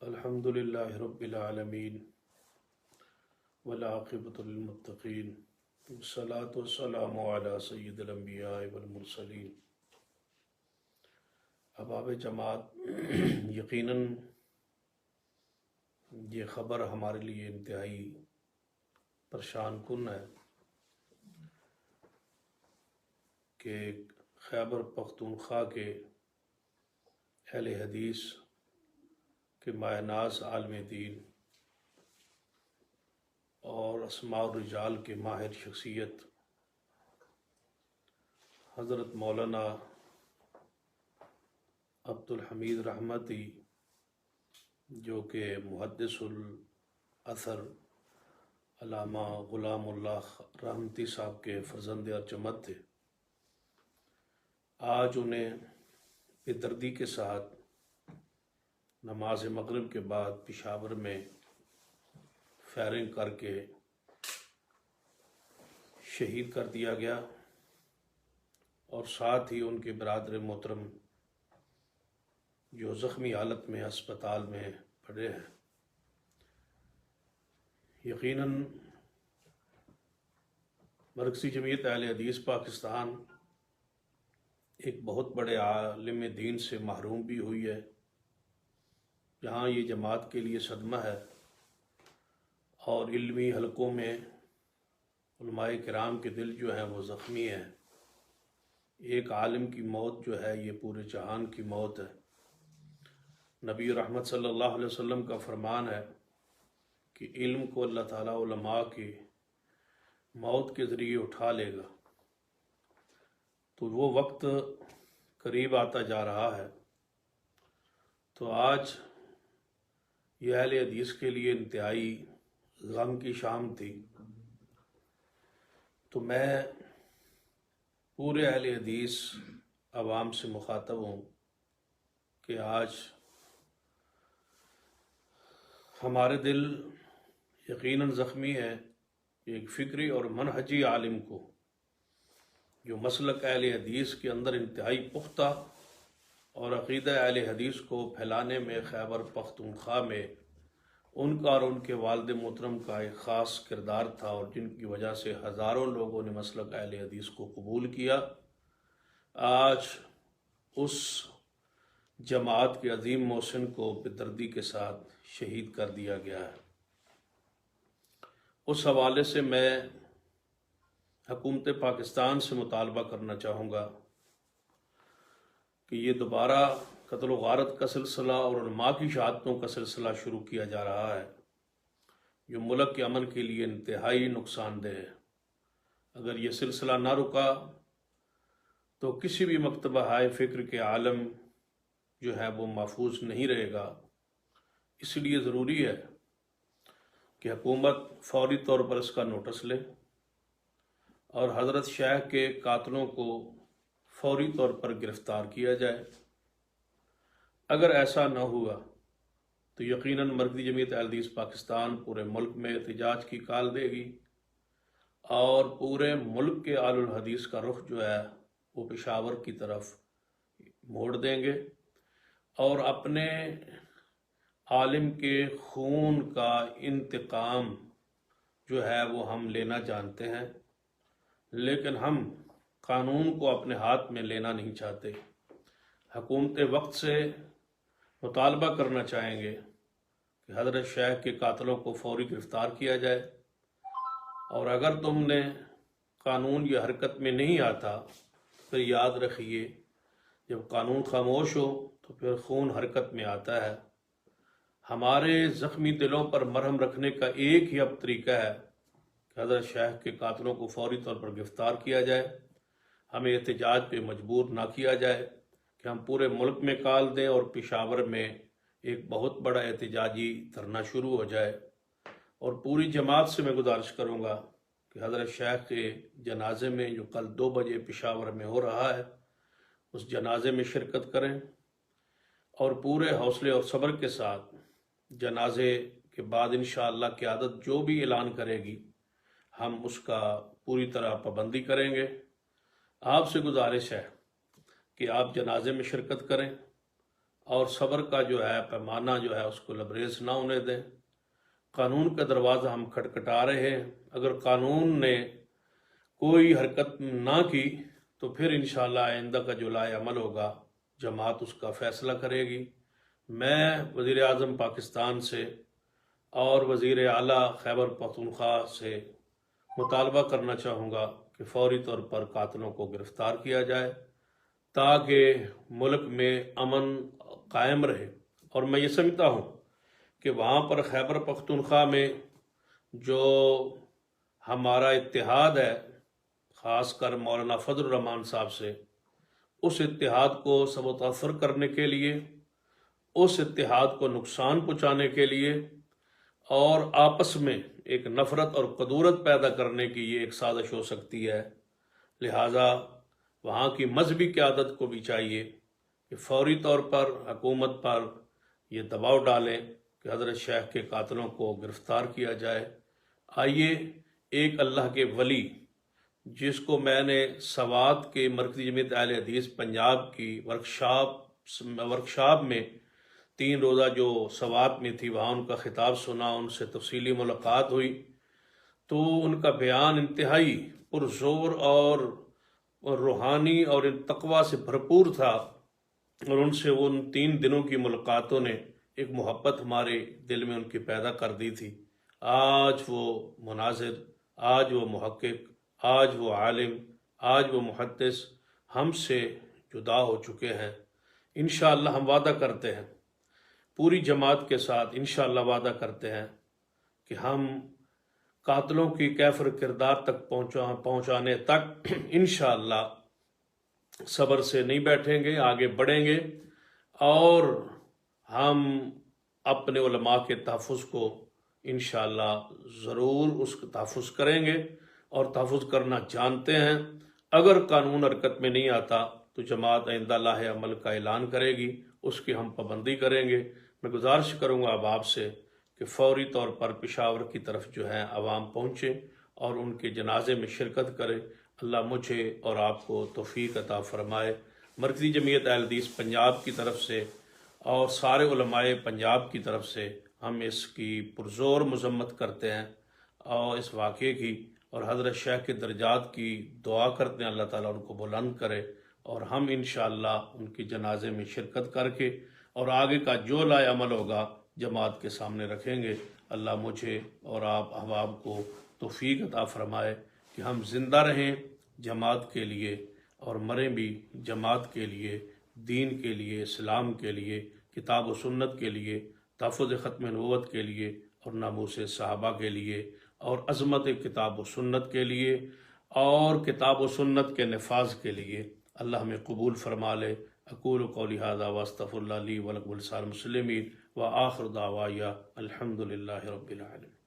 الحمد للہ رب العالمین والعاقبۃ للمتقین والصلاة والسلام علی سید الانبیاء والمرسلین۔ احباب جماعت، یقیناً یہ خبر ہمارے لیے انتہائی پریشان کن ہے کہ خیبر پختونخوا کے اہل حدیث کہ مایہ ناز عالم دین اور اسماء الرجال کے ماہر شخصیت حضرت مولانا عبد الحمید رحمتی، جو کہ محدث الاثر علامہ غلام اللہ رحمتی صاحب کے فرزند ارجمند تھے، آج انہیں بے دردی کے ساتھ نماز مغرب کے بعد پشاور میں فائرنگ کر کے شہید کر دیا گیا، اور ساتھ ہی ان کے برادر محترم جو زخمی حالت میں ہسپتال میں پڑے ہیں۔ یقیناً مرکزی جمعیت اہل حدیث پاکستان ایک بہت بڑے عالم دین سے محروم بھی ہوئی ہے، جہاں یہ جماعت کے لیے صدمہ ہے، اور علمی حلقوں میں علماء کرام کے دل جو ہیں وہ زخمی ہیں۔ ایک عالم کی موت جو ہے یہ پورے جہان کی موت ہے۔ نبی رحمت صلی اللہ علیہ وسلم کا فرمان ہے کہ علم کو اللہ تعالیٰ علماء کی موت کے ذریعے اٹھا لے گا، تو وہ وقت قریب آتا جا رہا ہے۔ تو آج یہ اہل حدیث کے لیے انتہائی غم کی شام تھی، تو میں پورے اہل حدیث عوام سے مخاطب ہوں کہ آج ہمارے دل یقیناً زخمی ہے کہ ایک فکری اور منہجی عالم کو، جو مسلک اہل حدیث کے اندر انتہائی پختہ اور عقیدہ اہل حدیث کو پھیلانے میں خیبر پختونخوا میں ان کا اور ان کے والد محترم کا ایک خاص کردار تھا، اور جن کی وجہ سے ہزاروں لوگوں نے مسلک اہل حدیث کو قبول کیا، آج اس جماعت کے عظیم محسن کو بے دردی کے ساتھ شہید کر دیا گیا ہے۔ اس حوالے سے میں حکومت پاکستان سے مطالبہ کرنا چاہوں گا کہ یہ دوبارہ قتل و غارت کا سلسلہ اور علماء کی شہادتوں کا سلسلہ شروع کیا جا رہا ہے، جو ملک کے امن کے لیے انتہائی نقصان دہ ہے۔ اگر یہ سلسلہ نہ رکا تو کسی بھی مکتبہ ہائے فکر کے عالم جو ہے وہ محفوظ نہیں رہے گا۔ اس لیے ضروری ہے کہ حکومت فوری طور پر اس کا نوٹس لے اور حضرت شیخ کے قاتلوں کو فوری طور پر گرفتار کیا جائے۔ اگر ایسا نہ ہوا تو یقیناً مرکزی جمعیت اہل حدیث پاکستان پورے ملک میں احتجاج کی کال دے گی، اور پورے ملک کے اہل الحدیث کا رخ جو ہے وہ پشاور کی طرف موڑ دیں گے، اور اپنے عالم کے خون کا انتقام جو ہے وہ ہم لینا جانتے ہیں، لیکن ہم قانون کو اپنے ہاتھ میں لینا نہیں چاہتے۔ حکومت وقت سے مطالبہ کرنا چاہیں گے کہ حضرت شیخ کے قاتلوں کو فوری گرفتار کیا جائے، اور اگر تم نے قانون یہ حرکت میں نہیں آتا پھر یاد رکھیے جب قانون خاموش ہو تو پھر خون حرکت میں آتا ہے۔ ہمارے زخمی دلوں پر مرہم رکھنے کا ایک ہی اب طریقہ ہے کہ حضرت شیخ کے قاتلوں کو فوری طور پر گرفتار کیا جائے، ہمیں احتجاج پہ مجبور نہ کیا جائے کہ ہم پورے ملک میں کال دیں اور پشاور میں ایک بہت بڑا احتجاجی دھرنا شروع ہو جائے۔ اور پوری جماعت سے میں گزارش کروں گا کہ حضرت شیخ کے جنازے میں جو کل 2 بجے پشاور میں ہو رہا ہے اس جنازے میں شرکت کریں، اور پورے حوصلے اور صبر کے ساتھ جنازے کے بعد انشاءاللہ قیادت جو بھی اعلان کرے گی ہم اس کا پوری طرح پابندی کریں گے۔ آپ سے گزارش ہے کہ آپ جنازے میں شرکت کریں، اور صبر کا جو ہے پیمانہ جو ہے اس کو لبریز نہ ہونے دیں۔ قانون کا دروازہ ہم کھٹکھٹا رہے ہیں، اگر قانون نے کوئی حرکت نہ کی تو پھر انشاءاللہ آئندہ کا جو لائحہ عمل ہوگا جماعت اس کا فیصلہ کرے گی۔ میں وزیر اعظم پاکستان سے اور وزیر اعلیٰ خیبر پختونخوا سے مطالبہ کرنا چاہوں گا کہ فوری طور پر قاتلوں کو گرفتار کیا جائے تاکہ ملک میں امن قائم رہے۔ اور میں یہ سمجھتا ہوں کہ وہاں پر خیبر پختونخوا میں جو ہمارا اتحاد ہے، خاص کر مولانا فضل الرحمان صاحب سے، اس اتحاد کو سب متاثر کرنے کے لیے، اس اتحاد کو نقصان پہنچانے کے لیے اور آپس میں ایک نفرت اور قدورت پیدا کرنے کی یہ ایک سازش ہو سکتی ہے۔ لہٰذا وہاں کی مذہبی قیادت کو بھی چاہیے کہ فوری طور پر حکومت پر یہ دباؤ ڈالیں کہ حضرت شیخ کے قاتلوں کو گرفتار کیا جائے۔ آئیے ایک اللہ کے ولی جس کو میں نے سوات کے مرکزی جمعیت اہل حدیث پنجاب کی ورکشاپ میں 3 روزہ جو سوات میں تھی وہاں ان کا خطاب سنا، ان سے تفصیلی ملاقات ہوئی، تو ان کا بیان انتہائی پرزور اور روحانی اور تقویٰ سے بھرپور تھا، اور ان سے ان 3 دنوں کی ملاقاتوں نے ایک محبت ہمارے دل میں ان کی پیدا کر دی تھی۔ آج وہ مناظر، آج وہ محقق، آج وہ عالم، آج وہ محدث ہم سے جدا ہو چکے ہیں۔ انشاءاللہ ہم وعدہ کرتے ہیں، پوری جماعت کے ساتھ انشاءاللہ وعدہ کرتے ہیں کہ ہم قاتلوں کی کیفر کردار تک پہنچانے تک انشاءاللہ صبر سے نہیں بیٹھیں گے، آگے بڑھیں گے، اور ہم اپنے علماء کے تحفظ کو انشاءاللہ ضرور اس کا تحفظ کریں گے اور تحفظ کرنا جانتے ہیں۔ اگر قانون حرکت میں نہیں آتا تو جماعت آئندہ لائحہ عمل کا اعلان کرے گی، اس کی ہم پابندی کریں گے۔ میں گزارش کروں گا اب آپ سے کہ فوری طور پر پشاور کی طرف جو ہے عوام پہنچے اور ان کے جنازے میں شرکت کرے۔ اللہ مجھے اور آپ کو توفیق عطا فرمائے۔ مرکزی جمعیت اہل حدیث پنجاب کی طرف سے اور سارے علماء پنجاب کی طرف سے ہم اس کی پرزور مذمت کرتے ہیں اور اس واقعے کی، اور حضرت شیخ کے درجات کی دعا کرتے ہیں اللہ تعالیٰ ان کو بلند کرے، اور ہم انشاءاللہ ان کی جنازے میں شرکت کر کے اور آگے کا جو لائحہ عمل ہوگا جماعت کے سامنے رکھیں گے۔ اللہ مجھے اور آپ احباب کو توفیق عطا فرمائے کہ ہم زندہ رہیں جماعت کے لیے اور مریں بھی جماعت کے لیے، دین کے لیے، اسلام کے لیے، کتاب و سنت کے لیے، تحفظ ختم نبوت کے لیے اور ناموس صحابہ کے لیے اور عظمت کتاب و سنت کے لیے اور کتاب و سنت کے نفاذ کے لیے۔ اللہ ہمیں قبول فرما لے۔ اقول قولی ھذا واستغفر اللہ لی ولکم ولسائر المسلمین وآخر دعوایا الحمد للہ رب العالمین۔